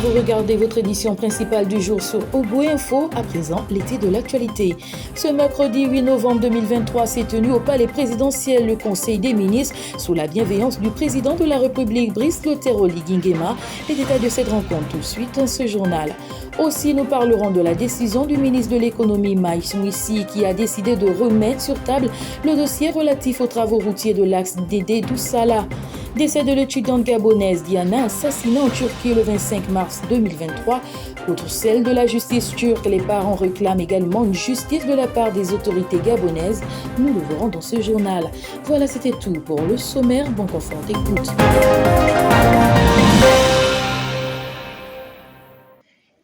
vous regardez votre édition principale du jour sur Ogo Info. À présent, l'été de l'actualité. Ce mercredi 8 novembre 2023 s'est tenu au palais présidentiel le Conseil des ministres sous la bienveillance du président de la République Brice Clotaire Oligui Nguema. Les détails de cette rencontre tout de suite dans ce journal. Aussi, nous parlerons de la décision du ministre de l'économie Maïs Mouissi qui a décidé de remettre sur table le dossier relatif aux travaux routiers de l'axe Dédé Doussala. Décès de l'étudiante gabonaise Diana assassinée en Turquie le 25 mars 2023. Outre celle de la justice turque, les parents réclament également une justice de la part des autorités gabonaises. Nous le verrons dans ce journal. Voilà, c'était tout pour le sommaire. Bon confort d'écoute.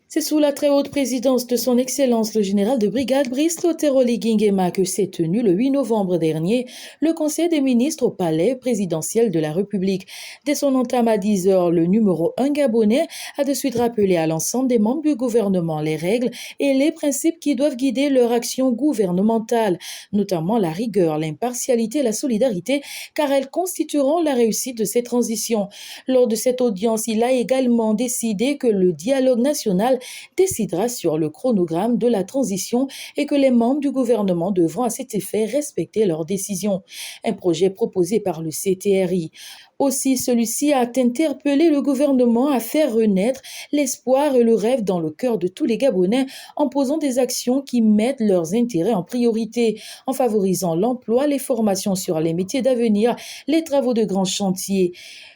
C'est sous la très haute présidence de son Excellence le général de brigade Brice Clotaire Oligui Nguema que s'est tenu le 8 novembre dernier le Conseil des ministres au palais présidentiel de la République. Dès son entame à 10h, le numéro 1 gabonais a de suite rappelé à l'ensemble des membres du gouvernement les règles et les principes qui doivent guider leur action gouvernementale, notamment la rigueur, l'impartialité et la solidarité, car elles constitueront la réussite de ces transitions. Lors de cette audience, il a également décidé que le dialogue national décidera sur le chronogramme de la transition et que les membres du gouvernement devront à cet effet respecter leurs décisions. Un projet proposé par le CTRI. Aussi, celui-ci a interpellé le gouvernement à faire renaître l'espoir et le rêve dans le cœur de tous les Gabonais en posant des actions qui mettent leurs intérêts en priorité, en favorisant l'emploi, les formations sur les métiers d'avenir, les travaux de grands chantiers.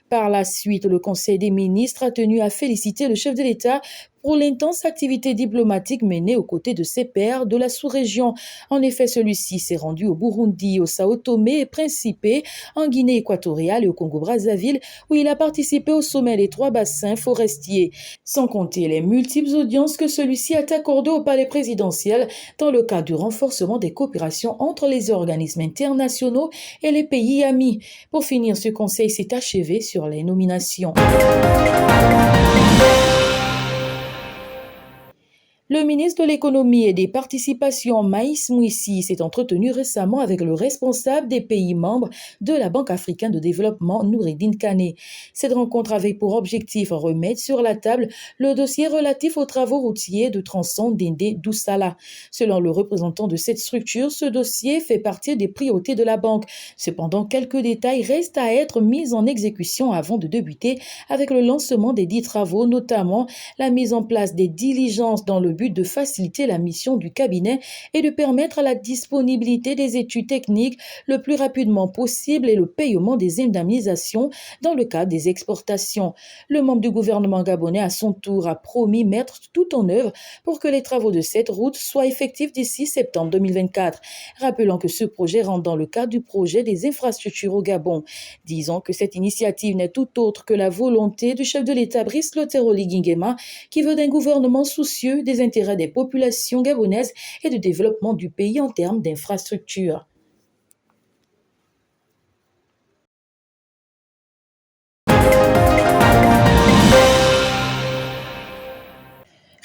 Par la suite, le Conseil des ministres a tenu à féliciter le chef de l'État pour l'intense activité diplomatique menée aux côtés de ses pairs de la sous-région. En effet, celui-ci s'est rendu au Burundi, au Sao Tomé et Principe, en Guinée équatoriale et au Congo-Brazzaville, où il a participé au sommet des 3 bassins forestiers, sans compter les multiples audiences que celui-ci a accordées au palais présidentiel dans le cadre du renforcement des coopérations entre les organismes internationaux et les pays amis. Pour finir, ce conseil s'est achevé sur les nominations. Le ministre de l'économie et des participations, Maïs Mouissi, s'est entretenu récemment avec le responsable des pays membres de la Banque africaine de développement, Noureddine Kane. Cette rencontre avait pour objectif remettre sur la table le dossier relatif aux travaux routiers de tronçon Dédé Doussala. Selon le représentant de cette structure, ce dossier fait partie des priorités de la banque. Cependant, quelques détails restent à être mis en exécution avant de débuter avec le lancement des 10 travaux, notamment la mise en place des diligences dans le but de faciliter la mission du cabinet et de permettre la disponibilité des études techniques le plus rapidement possible et le paiement des indemnisations dans le cadre des exportations. Le membre du gouvernement gabonais, à son tour, a promis mettre tout en œuvre pour que les travaux de cette route soient effectifs d'ici septembre 2024. Rappelons que ce projet rentre dans le cadre du projet des infrastructures au Gabon. Disons que cette initiative n'est tout autre que la volonté du chef de l'État Brice Clotaire Oligui Nguema qui veut d'un gouvernement soucieux des intérêts des populations gabonaises et du développement du pays en termes d'infrastructures.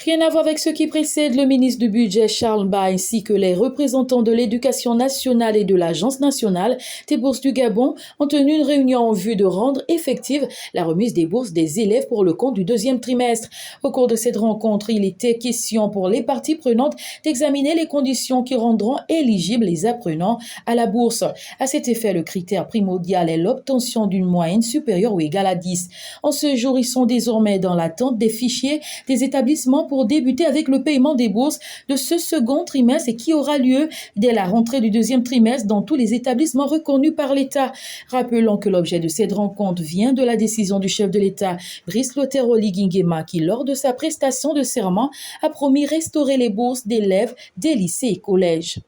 Rien à voir avec ce qui précède, le ministre du Budget Charles Ba ainsi que les représentants de l'Éducation nationale et de l'Agence nationale des bourses du Gabon ont tenu une réunion en vue de rendre effective la remise des bourses des élèves pour le compte du 2e trimestre. Au cours de cette rencontre, il était question pour les parties prenantes d'examiner les conditions qui rendront éligibles les apprenants à la bourse. À cet effet, le critère primordial est l'obtention d'une moyenne supérieure ou égale à 10. En ce jour, ils sont désormais dans l'attente des fichiers des établissements pour débuter avec le paiement des bourses de ce second trimestre et qui aura lieu dès la rentrée du 2e trimestre dans tous les établissements reconnus par l'État. Rappelons que l'objet de cette rencontre vient de la décision du chef de l'État, Brice Clotaire Oligui Nguema, qui, lors de sa prestation de serment, a promis restaurer les bourses d'élèves des lycées et collèges.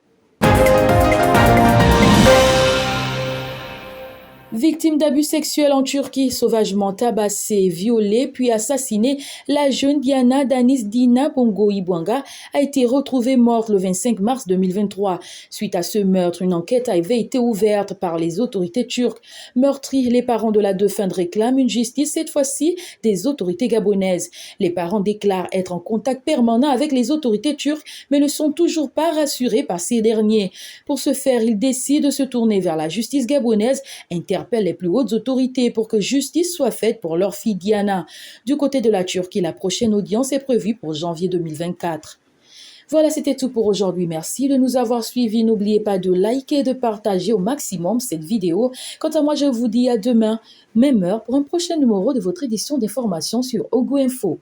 Victime d'abus sexuels en Turquie, sauvagement tabassée, violée puis assassinée, la jeune Diana Danis Dina Bongo Ibwanga a été retrouvée morte le 25 mars 2023. Suite à ce meurtre, une enquête avait été ouverte par les autorités turques. Meurtris, les parents de la défunte réclament une justice, cette fois-ci des autorités gabonaises. Les parents déclarent être en contact permanent avec les autorités turques, mais ne sont toujours pas rassurés par ces derniers. Pour ce faire, ils décident de se tourner vers la justice gabonaise, interpellée interpelle les plus hautes autorités pour que justice soit faite pour leur fille Diana. Du côté de la Turquie, la prochaine audience est prévue pour janvier 2024. Voilà, c'était tout pour aujourd'hui. Merci de nous avoir suivis. N'oubliez pas de liker et de partager au maximum cette vidéo. Quant à moi, je vous dis à demain, même heure, pour un prochain numéro de votre édition d'information sur Ogo Info.